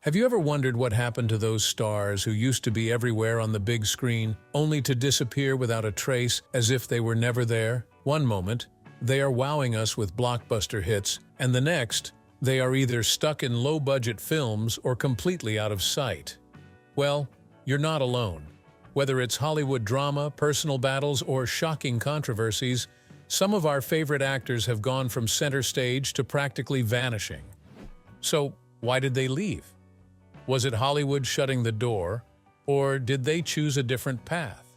Have you ever wondered what happened to those stars who used to be everywhere on the big screen, only to disappear without a trace as if they were never there? One moment, they are wowing us with blockbuster hits, and the next, they are either stuck in low-budget films or completely out of sight. Well, you're not alone. Whether it's Hollywood drama, personal battles, or shocking controversies, some of our favorite actors have gone from center stage to practically vanishing. So, why did they leave? Was it Hollywood shutting the door, or did they choose a different path?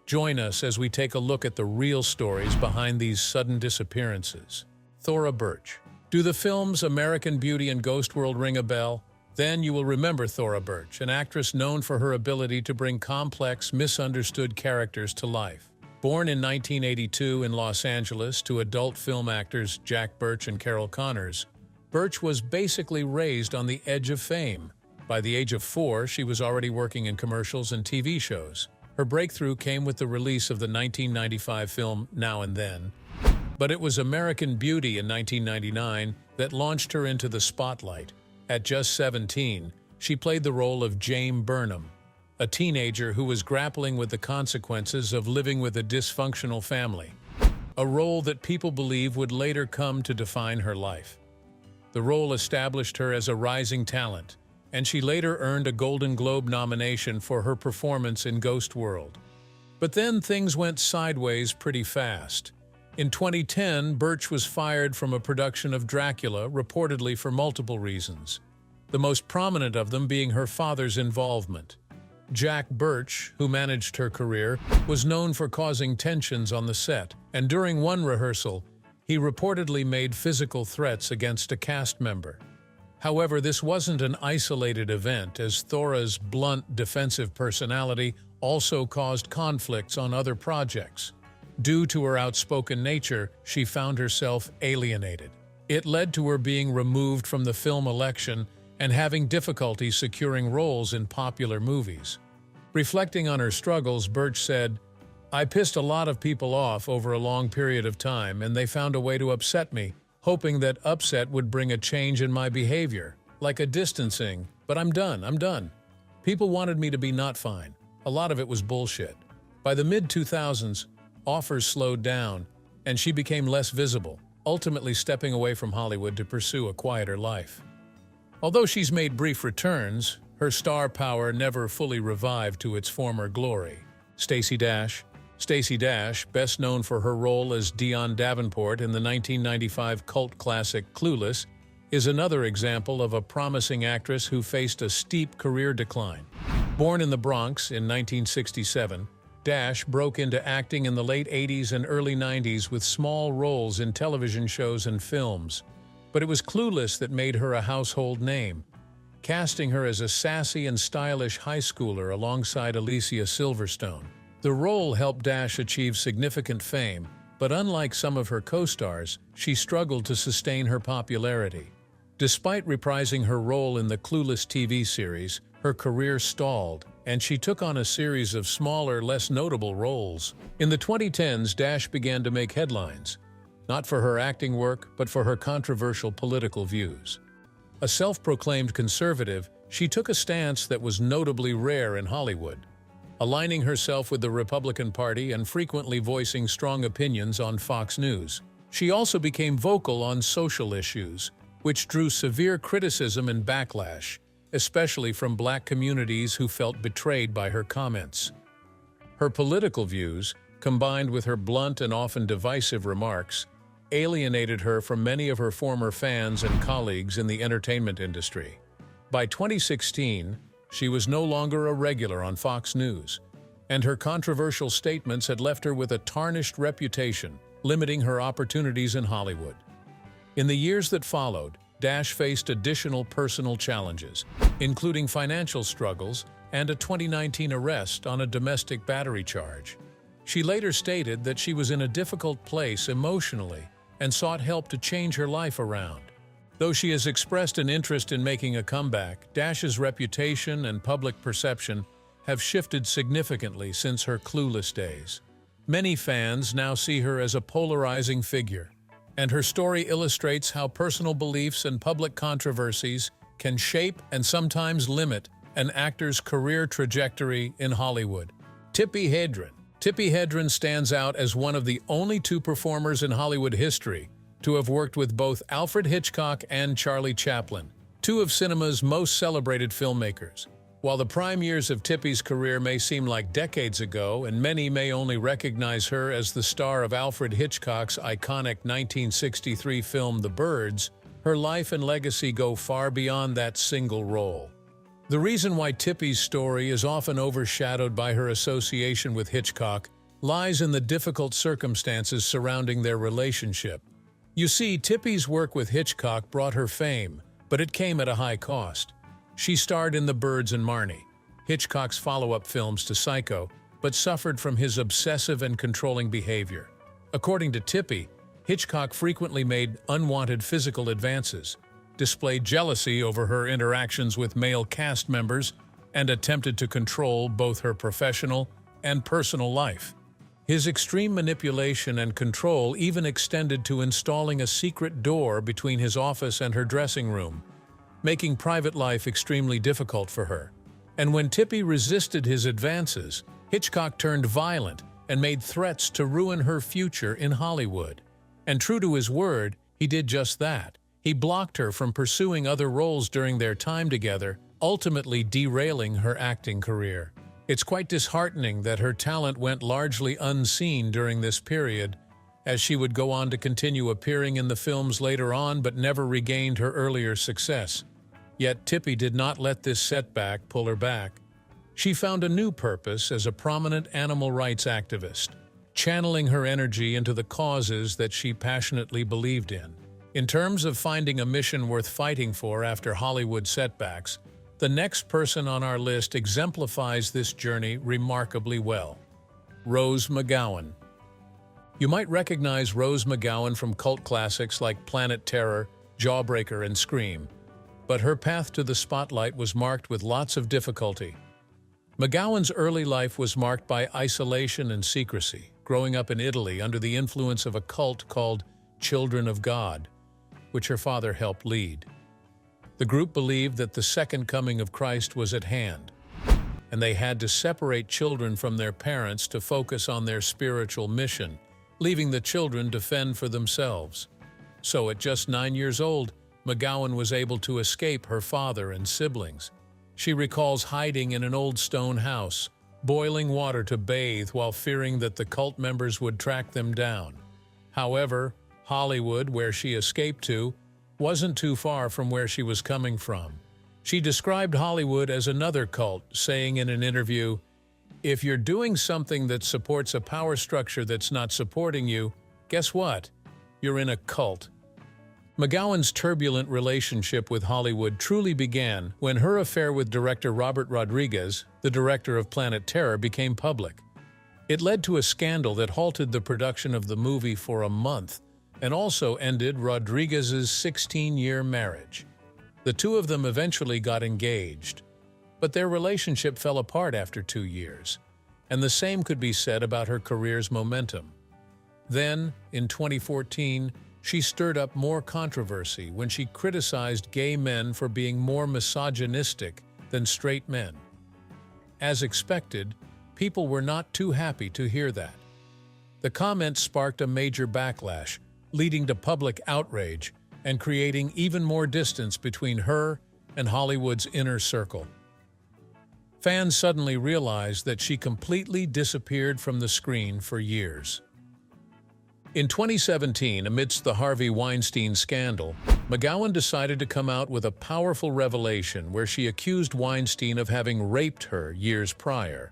Join us as we take a look at the real stories behind these sudden disappearances. Thora Birch. Do the films American Beauty and Ghost World ring a bell? Then you will remember Thora Birch, an actress known for her ability to bring complex, misunderstood characters to life. Born in 1982 in Los Angeles to adult film actors Jack Birch and Carol Connors, Birch was basically raised on the edge of fame. By the age of 4, she was already working in commercials and TV shows. Her breakthrough came with the release of the 1995 film Now and Then, but it was American Beauty in 1999 that launched her into the spotlight. At just 17, she played the role of Jane Burnham, a teenager who was grappling with the consequences of living with a dysfunctional family, a role that people believe would later come to define her life. The role established her as a rising talent, and she later earned a Golden Globe nomination for her performance in Ghost World. But then things went sideways pretty fast. In 2010, Birch was fired from a production of Dracula, reportedly for multiple reasons, the most prominent of them being her father's involvement. Jack Birch, who managed her career, was known for causing tensions on the set, and during one rehearsal, he reportedly made physical threats against a cast member. However, this wasn't an isolated event, as Thora's blunt, defensive personality also caused conflicts on other projects. Due to her outspoken nature, she found herself alienated. It led to her being removed from the film election and having difficulty securing roles in popular movies. Reflecting on her struggles, Birch said, "I pissed a lot of people off over a long period of time, and they found a way to upset me, hoping that upset would bring a change in my behavior, like a distancing, but I'm done. People wanted me to be not fine. A lot of it was bullshit." By the mid-2000s, offers slowed down, and she became less visible, ultimately stepping away from Hollywood to pursue a quieter life. Although she's made brief returns, her star power never fully revived to its former glory. Stacy Dash. Stacy Dash, best known for her role as Dion Davenport in the 1995 cult classic Clueless, is another example of a promising actress who faced a steep career decline. Born in the Bronx in 1967, Dash broke into acting in the late 80s and early 90s with small roles in television shows and films. But it was Clueless that made her a household name, casting her as a sassy and stylish high schooler alongside Alicia Silverstone. The role helped Dash achieve significant fame, but unlike some of her co-stars, she struggled to sustain her popularity. Despite reprising her role in the Clueless TV series, her career stalled, and she took on a series of smaller, less notable roles. In the 2010s, Dash began to make headlines, not for her acting work, but for her controversial political views. A self-proclaimed conservative, she took a stance that was notably rare in Hollywood, aligning herself with the Republican Party and frequently voicing strong opinions on Fox News. She also became vocal on social issues, which drew severe criticism and backlash, especially from Black communities who felt betrayed by her comments. Her political views, combined with her blunt and often divisive remarks, alienated her from many of her former fans and colleagues in the entertainment industry. By 2016, she was no longer a regular on Fox News, and her controversial statements had left her with a tarnished reputation, limiting her opportunities in Hollywood. In the years that followed, Dash faced additional personal challenges, including financial struggles and a 2019 arrest on a domestic battery charge. She later stated that she was in a difficult place emotionally and sought help to change her life around. Though she has expressed an interest in making a comeback, Dash's reputation and public perception have shifted significantly since her Clueless days. Many fans now see her as a polarizing figure, and her story illustrates how personal beliefs and public controversies can shape and sometimes limit an actor's career trajectory in Hollywood. Tippi Hedren. Tippi Hedren stands out as one of the only two performers in Hollywood history to have worked with both Alfred Hitchcock and Charlie Chaplin, two of cinema's most celebrated filmmakers. While the prime years of Tippi's career may seem like decades ago, and many may only recognize her as the star of Alfred Hitchcock's iconic 1963 film The Birds, her life and legacy go far beyond that single role. The reason why Tippi's story is often overshadowed by her association with Hitchcock lies in the difficult circumstances surrounding their relationship. You see, Tippi's work with Hitchcock brought her fame, but it came at a high cost. She starred in The Birds and Marnie, Hitchcock's follow-up films to Psycho, but suffered from his obsessive and controlling behavior. According to Tippi, Hitchcock frequently made unwanted physical advances, displayed jealousy over her interactions with male cast members, and attempted to control both her professional and personal life. His extreme manipulation and control even extended to installing a secret door between his office and her dressing room, making private life extremely difficult for her. And when Tippi resisted his advances, Hitchcock turned violent and made threats to ruin her future in Hollywood. And true to his word, he did just that. He blocked her from pursuing other roles during their time together, ultimately derailing her acting career. It's quite disheartening that her talent went largely unseen during this period, as she would go on to continue appearing in the films later on but never regained her earlier success. Yet Tippi did not let this setback pull her back. She found a new purpose as a prominent animal rights activist, channeling her energy into the causes that she passionately believed in. In terms of finding a mission worth fighting for after Hollywood setbacks, the next person on our list exemplifies this journey remarkably well. Rose McGowan. You might recognize Rose McGowan from cult classics like Planet Terror, Jawbreaker, and Scream, but her path to the spotlight was marked with lots of difficulty. McGowan's early life was marked by isolation and secrecy, growing up in Italy under the influence of a cult called Children of God, which her father helped lead. The group believed that the second coming of Christ was at hand, and they had to separate children from their parents to focus on their spiritual mission, leaving the children to fend for themselves. So at just 9 years old, McGowan was able to escape her father and siblings. She recalls hiding in an old stone house, boiling water to bathe while fearing that the cult members would track them down. However, Hollywood, where she escaped to, wasn't too far from where she was coming from. She described Hollywood as another cult, saying in an interview, "If you're doing something that supports a power structure that's not supporting you, guess what? You're in a cult." McGowan's turbulent relationship with Hollywood truly began when her affair with director Robert Rodriguez, the director of Planet Terror, became public. It led to a scandal that halted the production of the movie for a month and also ended Rodriguez's 16-year marriage. The two of them eventually got engaged, but their relationship fell apart after 2 years, and the same could be said about her career's momentum. Then, in 2014, she stirred up more controversy when she criticized gay men for being more misogynistic than straight men. As expected, people were not too happy to hear that. The comment sparked a major backlash, leading to public outrage and creating even more distance between her and Hollywood's inner circle. Fans suddenly realized that she completely disappeared from the screen for years. In 2017, amidst the Harvey Weinstein scandal, McGowan decided to come out with a powerful revelation where she accused Weinstein of having raped her years prior.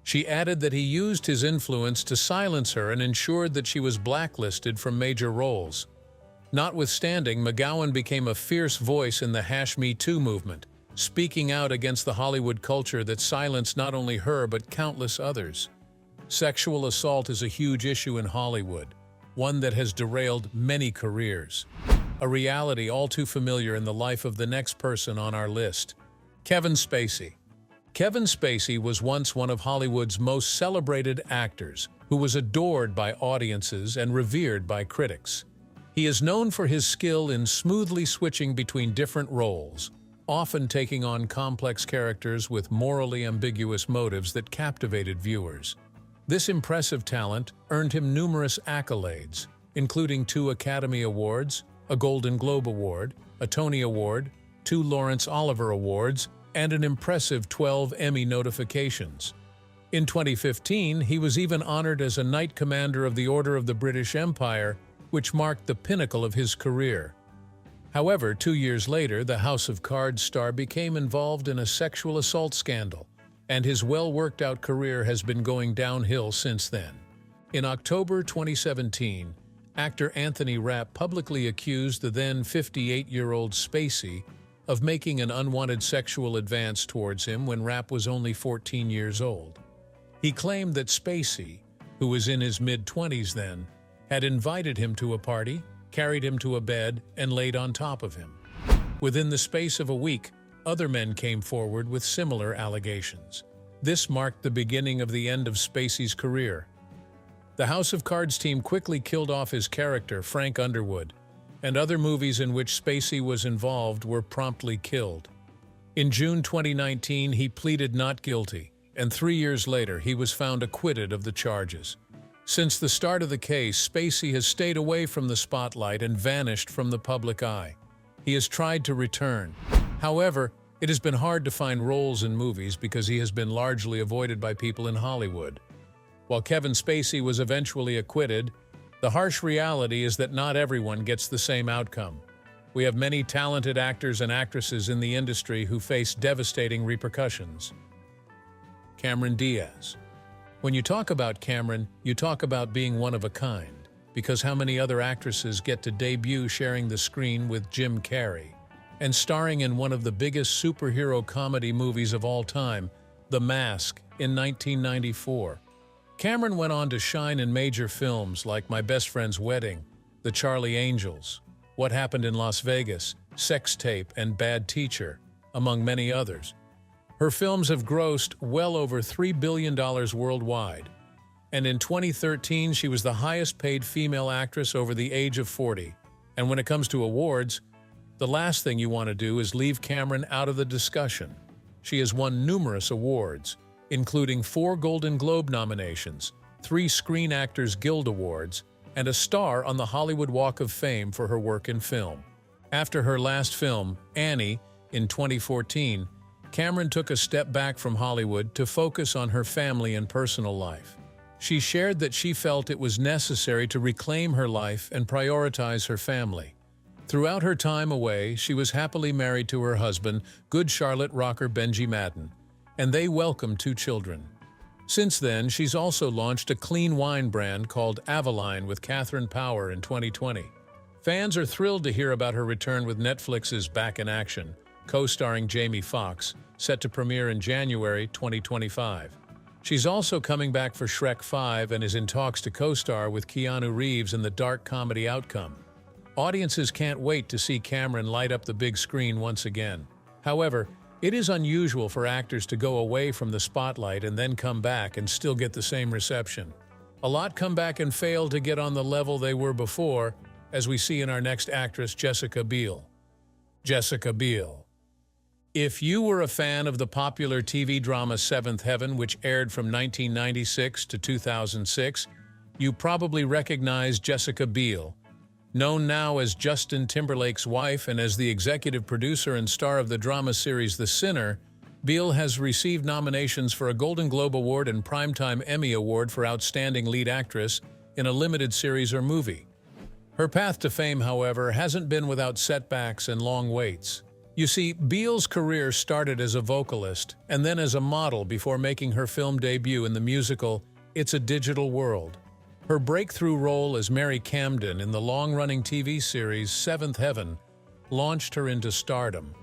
She added that he used his influence to silence her and ensured that she was blacklisted from major roles. Notwithstanding, McGowan became a fierce voice in the #MeToo movement, speaking out against the Hollywood culture that silenced not only her but countless others. Sexual assault is a huge issue in Hollywood, one that has derailed many careers. A reality all too familiar in the life of the next person on our list, Kevin Spacey. Kevin Spacey was once one of Hollywood's most celebrated actors, who was adored by audiences and revered by critics. He is known for his skill in smoothly switching between different roles, often taking on complex characters with morally ambiguous motives that captivated viewers. This impressive talent earned him numerous accolades, including 2 Academy Awards, a Golden Globe Award, a Tony Award, 2 Laurence Olivier Awards, and an impressive 12 Emmy notifications. In 2015, he was even honored as a Knight Commander of the Order of the British Empire, which marked the pinnacle of his career. However, 2 years later, the House of Cards star became involved in a sexual assault scandal, and his well-worked-out career has been going downhill since then. In October 2017, actor Anthony Rapp publicly accused the then 58-year-old Spacey of making an unwanted sexual advance towards him when Rapp was only 14 years old. He claimed that Spacey, who was in his mid-20s then, had invited him to a party, carried him to a bed, and laid on top of him. Within the space of a week, other men came forward with similar allegations. This marked the beginning of the end of Spacey's career. The House of Cards team quickly killed off his character, Frank Underwood, and other movies in which Spacey was involved were promptly killed. In June 2019, he pleaded not guilty, and 3 years later, he was found acquitted of the charges. Since the start of the case, Spacey has stayed away from the spotlight and vanished from the public eye. He has tried to return. However, it has been hard to find roles in movies because he has been largely avoided by people in Hollywood. While Kevin Spacey was eventually acquitted, the harsh reality is that not everyone gets the same outcome. We have many talented actors and actresses in the industry who face devastating repercussions. Cameron Diaz. When you talk about Cameron, you talk about being one of a kind, because how many other actresses get to debut sharing the screen with Jim Carrey and starring in one of the biggest superhero comedy movies of all time, The Mask, in 1994. Cameron went on to shine in major films like My Best Friend's Wedding, The Charlie Angels, What Happened in Las Vegas, Sex Tape, and Bad Teacher, among many others. Her films have grossed well over $3 billion worldwide, and in 2013 she was the highest-paid female actress over the age of 40. And when it comes to awards, the last thing you want to do is leave Cameron out of the discussion. She has won numerous awards, including 4 Golden Globe nominations, 3 Screen Actors Guild Awards, and a star on the Hollywood Walk of Fame for her work in film. After her last film, Annie, in 2014, Cameron took a step back from Hollywood to focus on her family and personal life. She shared that she felt it was necessary to reclaim her life and prioritize her family. Throughout her time away, she was happily married to her husband, Good Charlotte rocker Benji Madden, and they welcomed 2 children. Since then, she's also launched a clean wine brand called Avaline with Catherine Power in 2020. Fans are thrilled to hear about her return with Netflix's Back in Action, co-starring Jamie Foxx, set to premiere in January 2025. She's also coming back for Shrek 5 and is in talks to co-star with Keanu Reeves in the dark comedy Outcome. Audiences can't wait to see Cameron light up the big screen once again. However, it is unusual for actors to go away from the spotlight and then come back and still get the same reception. A lot come back and fail to get on the level they were before, as we see in our next actress, Jessica Biel. Jessica Biel. If you were a fan of the popular TV drama Seventh Heaven, which aired from 1996 to 2006, you probably recognize Jessica Biel. Known now as Justin Timberlake's wife and as the executive producer and star of the drama series The Sinner, Biel has received nominations for a Golden Globe Award and Primetime Emmy Award for Outstanding Lead Actress in a limited series or movie. Her path to fame, however, hasn't been without setbacks and long waits. You see, Biel's career started as a vocalist and then as a model before making her film debut in the musical It's a Digital World. Her breakthrough role as Mary Camden in the long-running TV series Seventh Heaven launched her into stardom.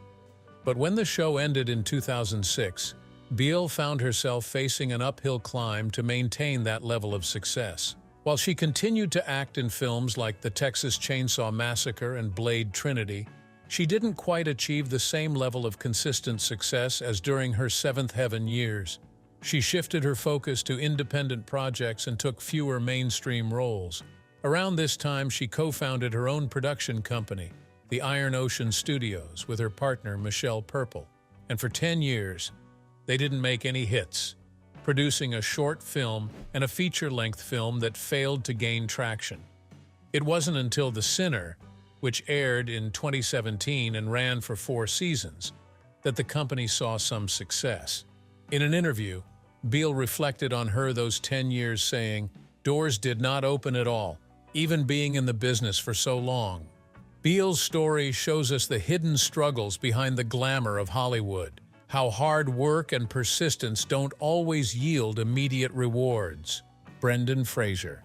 But when the show ended in 2006, Biel found herself facing an uphill climb to maintain that level of success. While she continued to act in films like The Texas Chainsaw Massacre and Blade Trinity, she didn't quite achieve the same level of consistent success as during her Seventh Heaven years. She shifted her focus to independent projects and took fewer mainstream roles. Around this time, she co-founded her own production company, the Iron Ocean Studios, with her partner Michelle Purple, and for 10 years, they didn't make any hits, producing a short film and a feature-length film that failed to gain traction. It wasn't until The Sinner, which aired in 2017 and ran for 4 seasons, that the company saw some success. In an interview, Biel reflected on those 10 years, saying, "Doors did not open at all, even being in the business for so long." Biel's story shows us the hidden struggles behind the glamour of Hollywood, how hard work and persistence don't always yield immediate rewards. Brendan Fraser.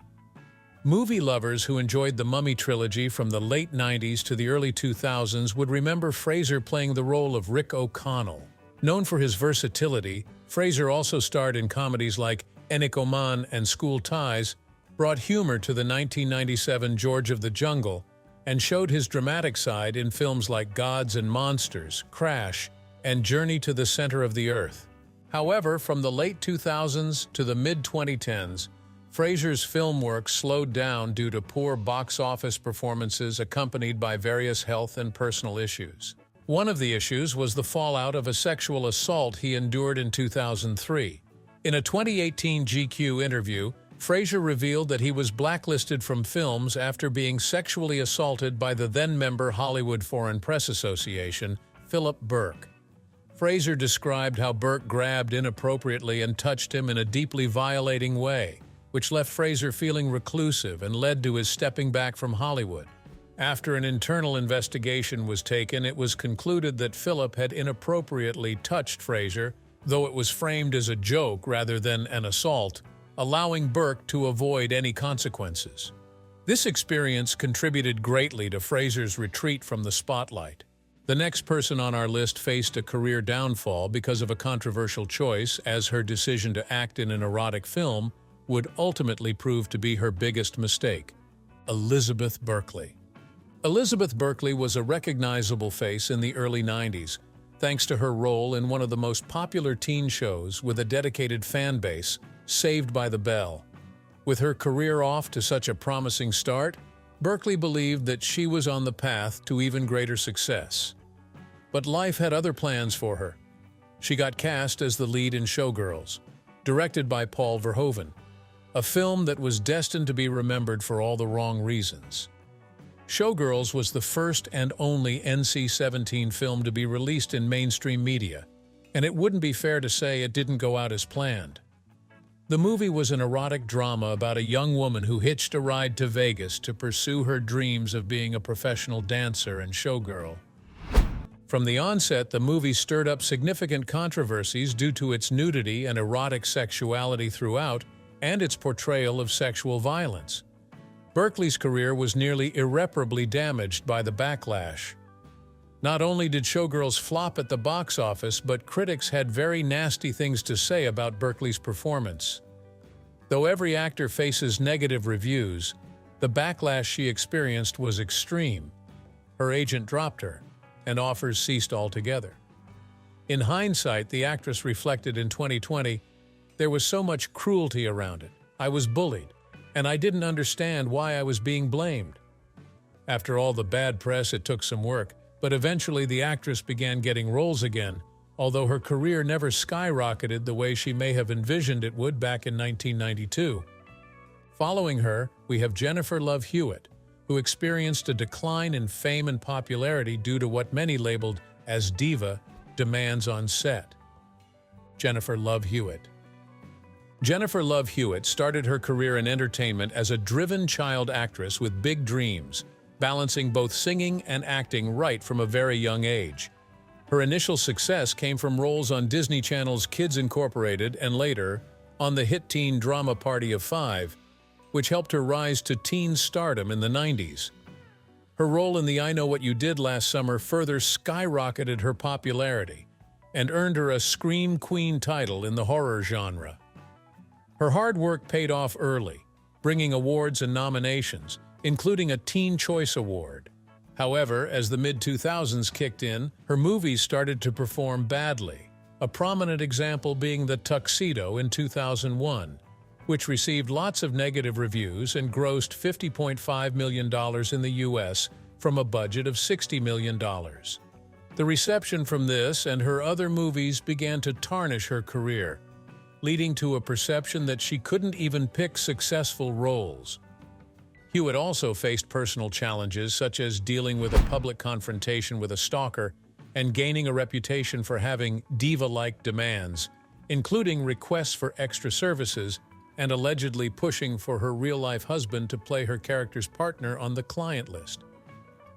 Movie lovers who enjoyed the Mummy trilogy from the late 90s to the early 2000s would remember Fraser playing the role of Rick O'Connell. Known for his versatility, Fraser also starred in comedies like Enoch Oman and School Ties, brought humor to the 1997 George of the Jungle, and showed his dramatic side in films like Gods and Monsters, Crash, and Journey to the Center of the Earth. However, from the late 2000s to the mid-2010s, Fraser's film work slowed down due to poor box office performances accompanied by various health and personal issues. One of the issues was the fallout of a sexual assault he endured in 2003. In a 2018 GQ interview, Fraser revealed that he was blacklisted from films after being sexually assaulted by the then-member Hollywood Foreign Press Association, Philip Burke. Fraser described how Burke grabbed inappropriately and touched him in a deeply violating way, which left Fraser feeling reclusive and led to his stepping back from Hollywood. After an internal investigation was taken, it was concluded that Philip had inappropriately touched Fraser, though it was framed as a joke rather than an assault, allowing Burke to avoid any consequences. This experience contributed greatly to Fraser's retreat from the spotlight. The next person on our list faced a career downfall because of a controversial choice, as her decision to act in an erotic film would ultimately prove to be her biggest mistake: Elizabeth Berkley. Elizabeth Berkley was a recognizable face in the early 90s, thanks to her role in one of the most popular teen shows with a dedicated fan base, Saved by the Bell. With her career off to such a promising start, Berkley believed that she was on the path to even greater success. But life had other plans for her. She got cast as the lead in Showgirls, directed by Paul Verhoeven, a film that was destined to be remembered for all the wrong reasons. Showgirls was the first and only NC-17 film to be released in mainstream media, and it wouldn't be fair to say it didn't go out as planned. The movie was an erotic drama about a young woman who hitched a ride to Vegas to pursue her dreams of being a professional dancer and showgirl. From the onset, the movie stirred up significant controversies due to its nudity and erotic sexuality throughout, and its portrayal of sexual violence. Berkley's career was nearly irreparably damaged by the backlash. Not only did Showgirls flop at the box office, but critics had very nasty things to say about Berkley's performance. Though every actor faces negative reviews, the backlash she experienced was extreme. Her agent dropped her, and offers ceased altogether. In hindsight, the actress reflected in 2020, "There was so much cruelty around it. I was bullied, and I didn't understand why I was being blamed." After all the bad press, it took some work, but eventually the actress began getting roles again, although her career never skyrocketed the way she may have envisioned it would back in 1992. Following her, we have Jennifer Love Hewitt, who experienced a decline in fame and popularity due to what many labeled as diva demands on set. Jennifer Love Hewitt. Jennifer Love Hewitt started her career in entertainment as a driven child actress with big dreams, balancing both singing and acting right from a very young age. Her initial success came from roles on Disney Channel's Kids Incorporated and later on the hit teen drama Party of Five, which helped her rise to teen stardom in the 90s. Her role in the I Know What You Did Last Summer further skyrocketed her popularity and earned her a Scream Queen title in the horror genre. Her hard work paid off early, bringing awards and nominations, including a Teen Choice Award. However, as the mid-2000s kicked in, her movies started to perform badly, a prominent example being The Tuxedo in 2001, which received lots of negative reviews and grossed $50.5 million in the US from a budget of $60 million. The reception from this and her other movies began to tarnish her career, leading to a perception that she couldn't even pick successful roles. Hewitt also faced personal challenges such as dealing with a public confrontation with a stalker and gaining a reputation for having diva-like demands, including requests for extra services and allegedly pushing for her real-life husband to play her character's partner on the client list.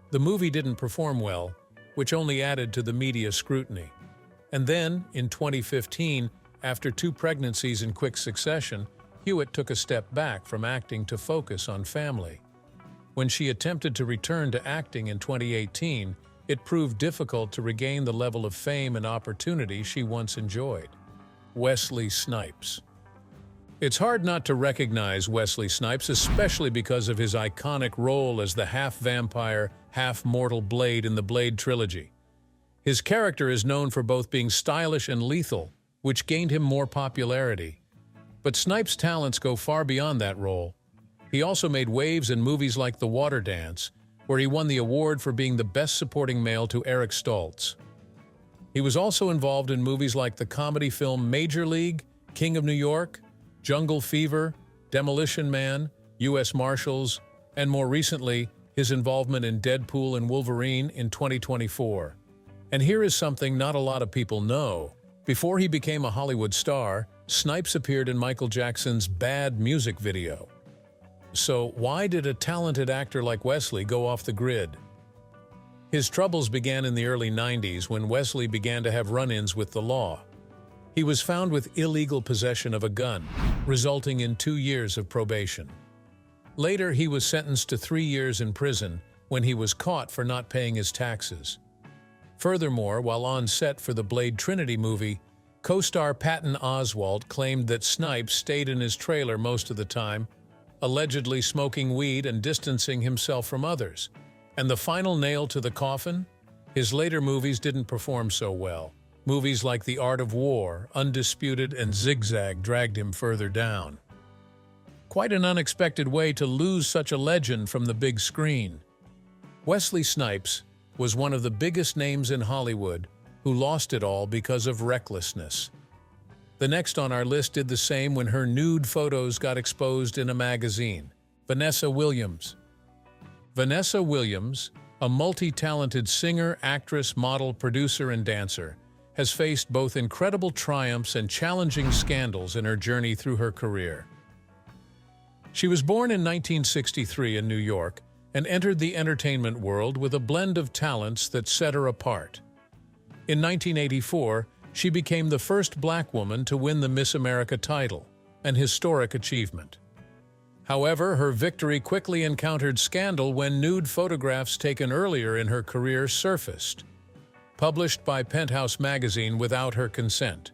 The movie didn't perform well, which only added to the media scrutiny. And then, in 2015, after 2 pregnancies in quick succession, Hewitt took a step back from acting to focus on family. When she attempted to return to acting in 2018, it proved difficult to regain the level of fame and opportunity she once enjoyed. Wesley Snipes. It's hard not to recognize Wesley Snipes, especially because of his iconic role as the half-vampire, half-mortal Blade in the Blade trilogy. His character is known for both being stylish and lethal, which gained him more popularity. But Snipes' talents go far beyond that role. He also made waves in movies like The Water Dance, where he won the award for being the best supporting male to Eric Stoltz. He was also involved in movies like the comedy film Major League, King of New York, Jungle Fever, Demolition Man, U.S. Marshals, and more recently, his involvement in Deadpool and Wolverine in 2024. And here is something not a lot of people know. Before he became a Hollywood star, Snipes appeared in Michael Jackson's Bad music video. So why did a talented actor like Wesley go off the grid? His troubles began in the early 90s when Wesley began to have run-ins with the law. He was found with illegal possession of a gun, resulting in 2 years of probation. Later, he was sentenced to 3 years in prison when he was caught for not paying his taxes. Furthermore, while on set for the Blade Trinity movie, co-star Patton Oswalt claimed that Snipes stayed in his trailer most of the time, allegedly smoking weed and distancing himself from others. And the final nail to the coffin? His later movies didn't perform so well. Movies like The Art of War, Undisputed, and Zigzag dragged him further down. Quite an unexpected way to lose such a legend from the big screen. Wesley Snipes was one of the biggest names in Hollywood who lost it all because of recklessness. The next on our list did the same when her nude photos got exposed in a magazine. Vanessa Williams. Vanessa Williams, a multi-talented singer, actress, model, producer, and dancer, has faced both incredible triumphs and challenging scandals in her journey through her career. She was born in 1963 in New York and entered the entertainment world with a blend of talents that set her apart. In 1984, she became the first black woman to win the Miss America title, an historic achievement. However, her victory quickly encountered scandal when nude photographs taken earlier in her career surfaced, published by Penthouse magazine without her consent.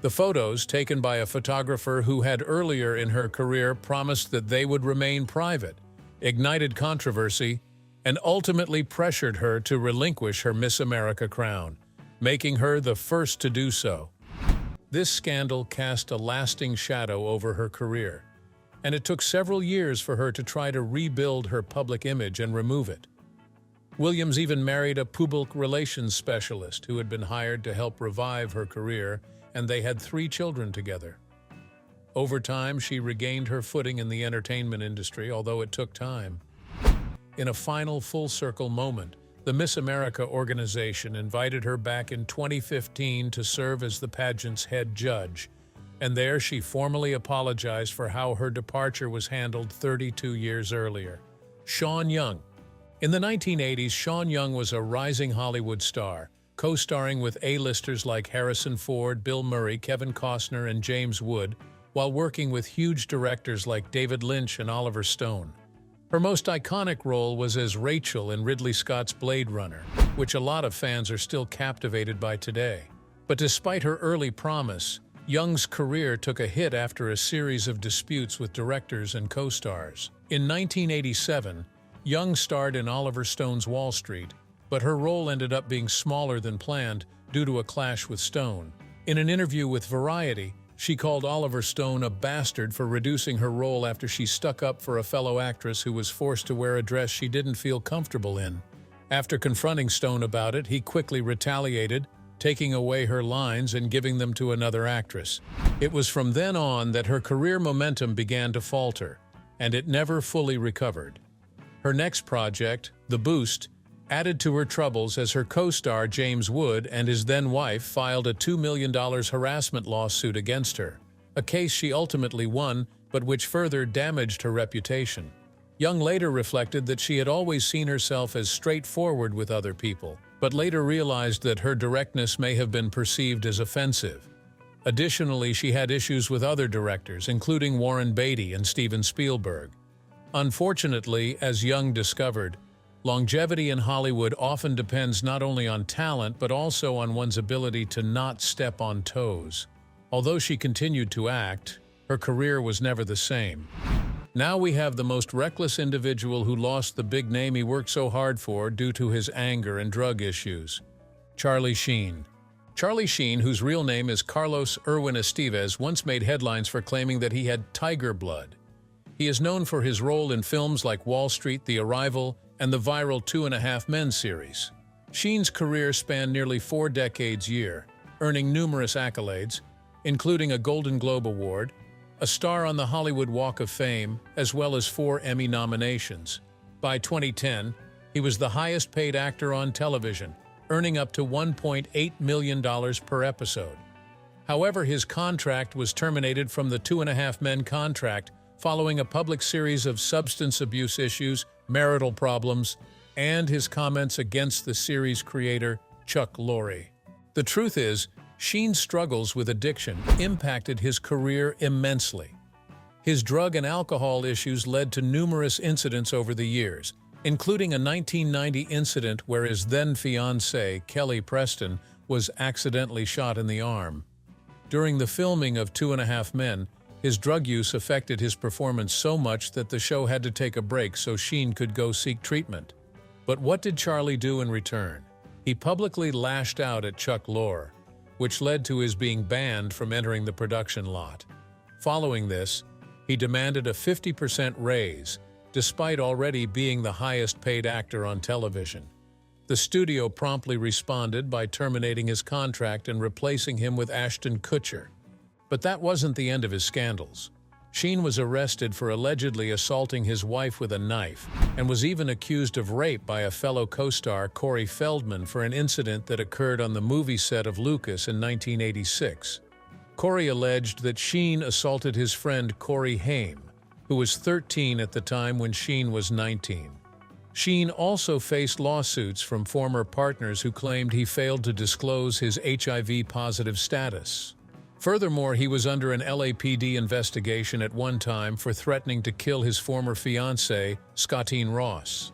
The photos, taken by a photographer who had earlier in her career promised that they would remain private, ignited controversy, and ultimately pressured her to relinquish her Miss America crown, making her the first to do so. This scandal cast a lasting shadow over her career, and it took several years for her to try to rebuild her public image and remove it. Williams even married a public relations specialist who had been hired to help revive her career, and they had 3 children together. Over time, she regained her footing in the entertainment industry, although it took time. In a final full-circle moment, the Miss America organization invited her back in 2015 to serve as the pageant's head judge, and there she formally apologized for how her departure was handled 32 years earlier. Sean Young. In the 1980s, Sean Young was a rising Hollywood star, co-starring with A-listers like Harrison Ford, Bill Murray, Kevin Costner, and James Wood, while working with huge directors like David Lynch and Oliver Stone. Her most iconic role was as Rachel in Ridley Scott's Blade Runner, which a lot of fans are still captivated by today. But despite her early promise, Young's career took a hit after a series of disputes with directors and co-stars. In 1987, Young starred in Oliver Stone's Wall Street, but her role ended up being smaller than planned due to a clash with Stone. In an interview with Variety, She called Oliver Stone a bastard for reducing her role after she stuck up for a fellow actress who was forced to wear a dress she didn't feel comfortable in. After confronting Stone about it, he quickly retaliated, taking away her lines and giving them to another actress. It was from then on that her career momentum began to falter, and it never fully recovered. Her next project, The Boost, added to her troubles as her co-star James Wood and his then-wife filed a $2 million harassment lawsuit against her, a case she ultimately won, but which further damaged her reputation. Young later reflected that she had always seen herself as straightforward with other people, but later realized that her directness may have been perceived as offensive. Additionally, she had issues with other directors, including Warren Beatty and Steven Spielberg. Unfortunately, as Young discovered, longevity in Hollywood often depends not only on talent but also on one's ability to not step on toes. Although she continued to act, her career was never the same. Now we have the most reckless individual who lost the big name he worked so hard for due to his anger and drug issues. Charlie Sheen. Charlie Sheen, whose real name is Carlos Irwin Estevez, once made headlines for claiming that he had tiger blood. He is known for his role in films like Wall Street, The Arrival, and the viral 2.5 Men series. Sheen's career spanned nearly 4 decades, earning numerous accolades, including a Golden Globe Award, a star on the Hollywood Walk of Fame, as well as 4 Emmy nominations. By 2010, he was the highest-paid actor on television, earning up to $1.8 million per episode. However, his contract was terminated from the 2.5 Men contract following a public series of substance abuse issues, marital problems, and his comments against the series creator, Chuck Lorre. The truth is, Sheen's struggles with addiction impacted his career immensely. His drug and alcohol issues led to numerous incidents over the years, including a 1990 incident where his then-fiancée, Kelly Preston, was accidentally shot in the arm. During the filming of 2.5 Men, his drug use affected his performance so much that the show had to take a break so Sheen could go seek treatment. But what did Charlie do in return? He publicly lashed out at Chuck Lorre, which led to his being banned from entering the production lot. Following this, he demanded a 50% raise, despite already being the highest-paid actor on television. The studio promptly responded by terminating his contract and replacing him with Ashton Kutcher. But that wasn't the end of his scandals. Sheen was arrested for allegedly assaulting his wife with a knife and was even accused of rape by a fellow co-star, Corey Feldman, for an incident that occurred on the movie set of Lucas in 1986. Corey alleged that Sheen assaulted his friend Corey Haim, who was 13 at the time when Sheen was 19. Sheen also faced lawsuits from former partners who claimed he failed to disclose his HIV-positive status. Furthermore, he was under an LAPD investigation at one time for threatening to kill his former fiancée, Scottine Ross.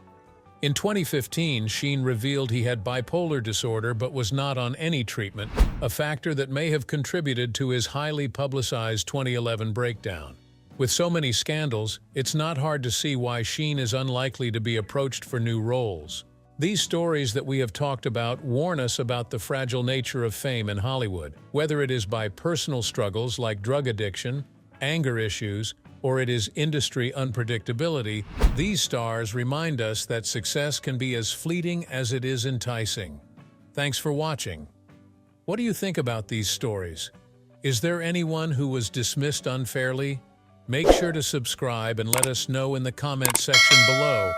In 2015, Sheen revealed he had bipolar disorder but was not on any treatment, a factor that may have contributed to his highly publicized 2011 breakdown. With so many scandals, it's not hard to see why Sheen is unlikely to be approached for new roles. These stories that we have talked about warn us about the fragile nature of fame in Hollywood, whether it is by personal struggles like drug addiction, anger issues, or it is industry unpredictability. These stars remind us that success can be as fleeting as it is enticing. Thanks for watching. What do you think about these stories? Is there anyone who was dismissed unfairly? Make sure to subscribe and let us know in the comment section below.